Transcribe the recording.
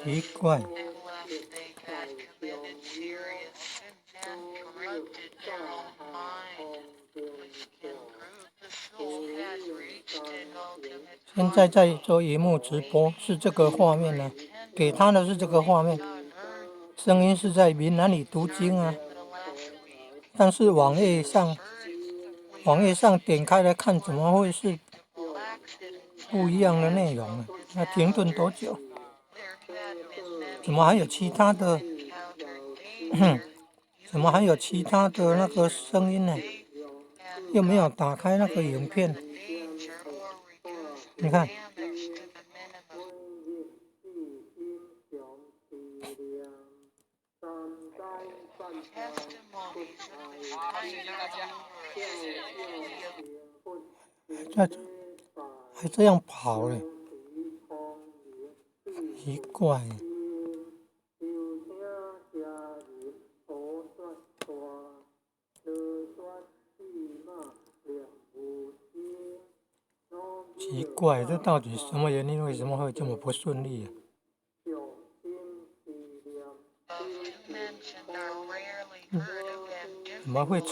奇怪， and left they had committed serious sins and corrupted their own mind, which can prove the soul had reached an ultimate 现在在 final 做荧幕直播，是这个 awakening 画 for 面呢， 给 eternal 他的是这个画面， things on earth. 声音是在闽南里读经啊， Concerning the last week, 但是网页上 first, we 网页 are 上点开来看， introduced 怎 to 么会是 unpredictable accident 不一 and 样的内容 natural 呢？那停顿多 disasters. 久？ There had been 怎 many 么还有 people 其他 who 的？ encountered danger 怎么还有 using 其他的那个 treasures 声音 with 呢？ faith and 又没有 got 打开那个 away 影 from 片， the danger or reduced 你 the 看， damage to the minimum. Testimonies of this kind are numerous. 在还这样跑嘞，奇怪。 奇怪，这到底什么原因？为什么会这么不顺利啊？ Those who mentioned are rarely heard of and 怎么会 difficult